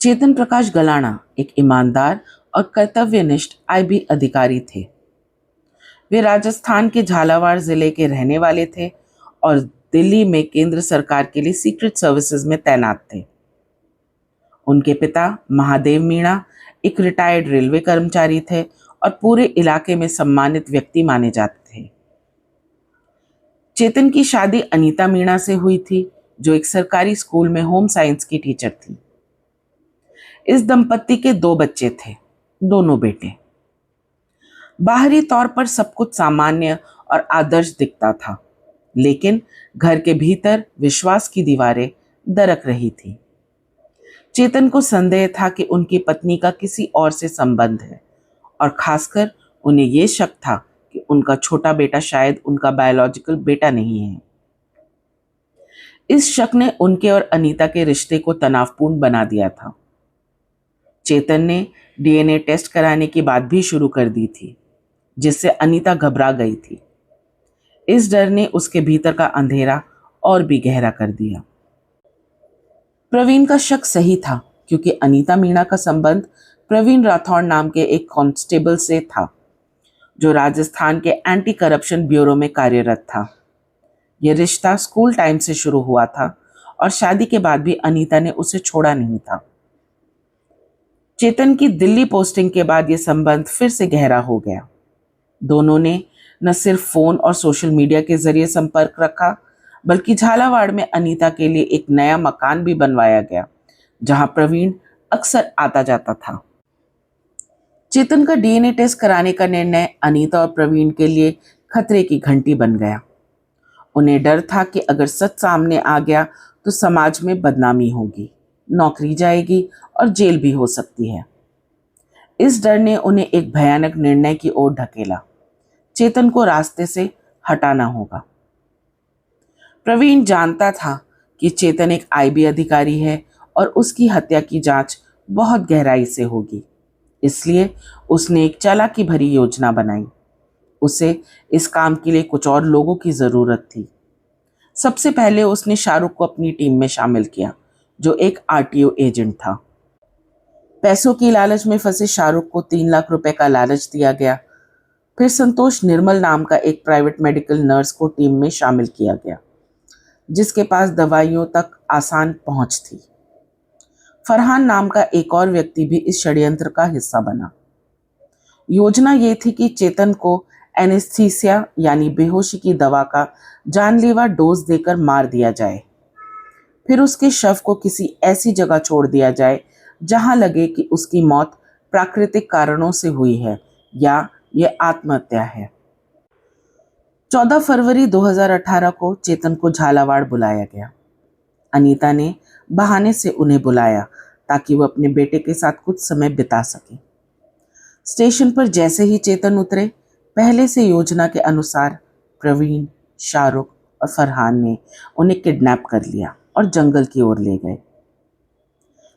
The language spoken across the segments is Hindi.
चेतन प्रकाश गलाना एक ईमानदार और कर्तव्यनिष्ठ आईबी अधिकारी थे। वे राजस्थान के झालावाड़ जिले के रहने वाले थे और दिल्ली में केंद्र सरकार के लिए सीक्रेट सर्विसेज में तैनात थे। उनके पिता महादेव मीणा एक रिटायर्ड रेलवे कर्मचारी थे और पूरे इलाके में सम्मानित व्यक्ति माने जाते थे। चेतन की शादी अनीता मीणा से हुई थी, जो एक सरकारी स्कूल में होम साइंस की टीचर थी। इस दंपत्ति के 2 बच्चे थे, दोनों बेटे। बाहरी तौर पर सब कुछ सामान्य और आदर्श दिखता था, लेकिन घर के भीतर विश्वास की दीवारें दरक रही थी। चेतन को संदेह था कि उनकी पत्नी का किसी और से संबंध है और खासकर उन्हें यह शक था कि उनका छोटा बेटा शायद उनका बायोलॉजिकल बेटा नहीं है। इस शक ने उनके और अनीता के रिश्ते को तनावपूर्ण बना दिया था। चेतन ने डीएनए टेस्ट कराने की बात भी शुरू कर दी थी, जिससे अनीता घबरा गई थी। इस डर ने उसके भीतर का अंधेरा और भी गहरा कर दिया। प्रवीण का शक सही था, क्योंकि अनीता मीणा का संबंध प्रवीण राठौड़ नाम के एक कांस्टेबल से था, जो राजस्थान के एंटी करप्शन ब्यूरो में कार्यरत था। यह रिश्ता स्कूल टाइम से शुरू हुआ था और शादी के बाद भी अनीता ने उसे छोड़ा नहीं था। चेतन की दिल्ली पोस्टिंग के बाद यह संबंध फिर से गहरा हो गया। दोनों ने न सिर्फ फोन और सोशल मीडिया के जरिए संपर्क रखा, बल्कि झालावाड़ में अनीता के लिए एक नया मकान भी बनवाया गया, जहां प्रवीण अक्सर आता जाता था। चेतन का डीएनए टेस्ट कराने का निर्णय अनीता और प्रवीण के लिए खतरे की घंटी बन गया। उन्हें डर था कि अगर सच सामने आ गया तो समाज में बदनामी होगी, नौकरी जाएगी और जेल भी हो सकती है। इस डर ने उन्हें एक भयानक निर्णय की ओर ढकेला। चेतन को रास्ते से हटाना होगा। प्रवीण जानता था कि चेतन एक आईबी अधिकारी है और उसकी हत्या की जांच बहुत गहराई से होगी, इसलिए उसने एक चालाकी भरी योजना बनाई। उसे इस काम के लिए कुछ और लोगों की जरूरत थी। सबसे पहले उसने शाहरुख को अपनी टीम में शामिल किया, जो एक आरटीओ एजेंट था। पैसों की लालच में फंसे शाहरुख को 3 लाख रुपए का लालच दिया गया। फिर संतोष निर्मल नाम का एक प्राइवेट मेडिकल नर्स को टीम में शामिल किया गया, जिसके पास दवाइयों तक आसान पहुंच थी। फरहान नाम का एक और व्यक्ति भी इस षड्यंत्र का हिस्सा बना। योजना ये थी कि चेतन को एनेस्थीसिया यानी बेहोशी की दवा का जानलेवा डोज देकर मार दिया जाए। फिर उसके शव को किसी ऐसी जगह छोड़ दिया जाए जहां लगे कि उसकी मौत प्राकृतिक कारणों से हुई है या यह आत्महत्या है। 14 फरवरी 2018 को चेतन को झालावाड़ बुलाया गया। अनीता ने बहाने से उन्हें बुलाया ताकि वो अपने बेटे के साथ कुछ समय बिता सके। स्टेशन पर जैसे ही चेतन उतरे, पहले से योजना के अनुसार प्रवीण, शाहरुख और फरहान ने उन्हें किडनैप कर लिया और जंगल की ओर ले गए।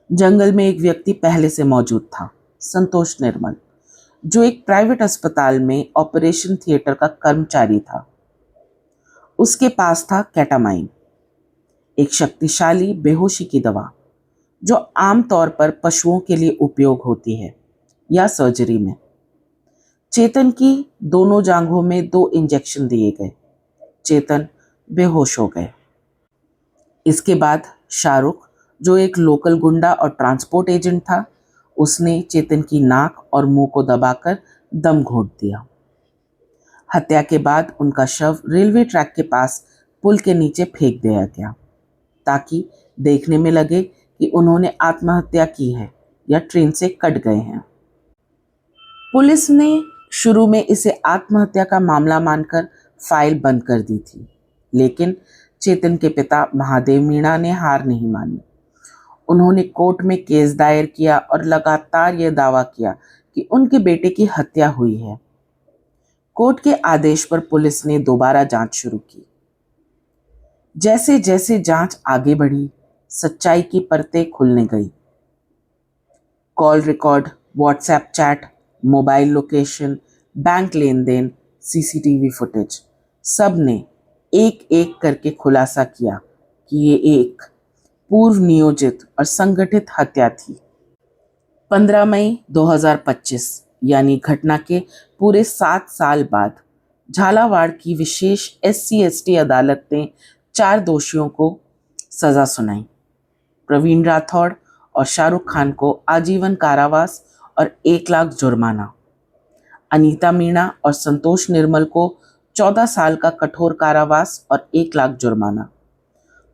जंगल में एक व्यक्ति पहले से मौजूद था, संतोष निर्मल, जो एक प्राइवेट अस्पताल में ऑपरेशन थिएटर का कर्मचारी था। उसके पास था केटामाइन, एक शक्तिशाली बेहोशी की दवा, जो आमतौर पर पशुओं के लिए उपयोग होती है या सर्जरी में। चेतन की दोनों जांघों में 2 इंजेक्शन दिए गए। चेतन बेहोश हो गए। इसके बाद शाहरुख, जो एक लोकल गुंडा और ट्रांसपोर्ट एजेंट था, उसने चेतन की नाक और मुंह को दबाकर दम घोंट दिया। हत्या के बाद उनका शव रेलवे ट्रैक के पास पुल के नीचे फेंक दिया गया, ताकि देखने में लगे कि उन्होंने आत्महत्या की है या ट्रेन से कट गए हैं। पुलिस ने शुरू में इसे आत्महत्या का मामला मानकर फाइल बंद कर दी थी, लेकिन चेतन के पिता महादेव मीणा ने हार नहीं मानी। उन्होंने कोर्ट में केस दायर किया और लगातार यह दावा किया कि उनके बेटे की हत्या हुई है। कोर्ट के आदेश पर पुलिस ने दोबारा जांच शुरू की। जैसे जैसे जांच आगे बढ़ी, सच्चाई की परतें खुलने गई। Call record, WhatsApp chat, mobile location, bank लेन देन, सीसीटीवी फुटेज, सब ने एक एक करके खुलासा किया कि ये एक पूर्व नियोजित और संगठित हत्या थी। 15 मई 2025 यानी घटना के पूरे 7 साल बाद झालावाड़ की विशेष SC/ST अदालत ने 4 दोषियों को सजा सुनाई। प्रवीण राठौड़ और शाहरुख खान को आजीवन कारावास और 1 लाख जुर्माना, अनीता मीणा और संतोष निर्मल को 14 साल का कठोर कारावास और 1 लाख जुर्माना।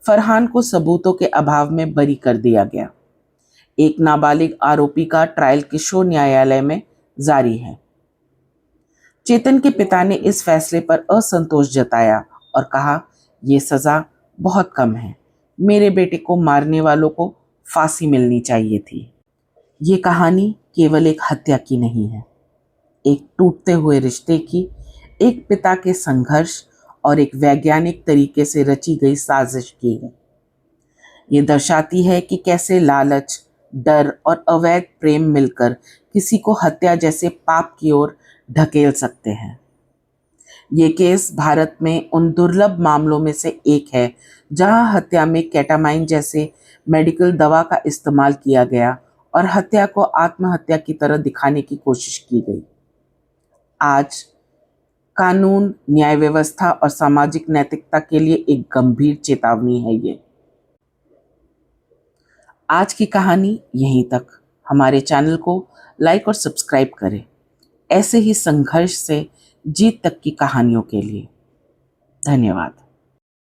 फरहान को सबूतों के अभाव में बरी कर दिया गया। एक नाबालिग आरोपी का ट्रायल किशोर न्यायालय में जारी है। चेतन के पिता ने इस फैसले पर असंतोष जताया और कहा, यह सजा बहुत कम है। मेरे बेटे को मारने वालों को फांसी मिलनी चाहिए थी। ये कहानी केवल एक हत्या की नहीं है, एक टूटते हुए रिश्ते की, एक पिता के संघर्ष और एक वैज्ञानिक तरीके से रची गई साजिश की है। ये दर्शाती है कि कैसे लालच, डर और अवैध प्रेम मिलकर किसी को हत्या जैसे पाप की ओर ढकेल सकते हैं। ये केस भारत में उन दुर्लभ मामलों में से एक है जहां हत्या में केटामाइन जैसे मेडिकल दवा का इस्तेमाल किया गया और हत्या को आत्महत्या की तरह दिखाने की कोशिश की गई। आज कानून, न्याय व्यवस्था और सामाजिक नैतिकता के लिए एक गंभीर चेतावनी है ये। आज की कहानी यहीं तक। हमारे चैनल को लाइक और सब्सक्राइब करें ऐसे ही संघर्ष से जीत तक की कहानियों के लिए। धन्यवाद।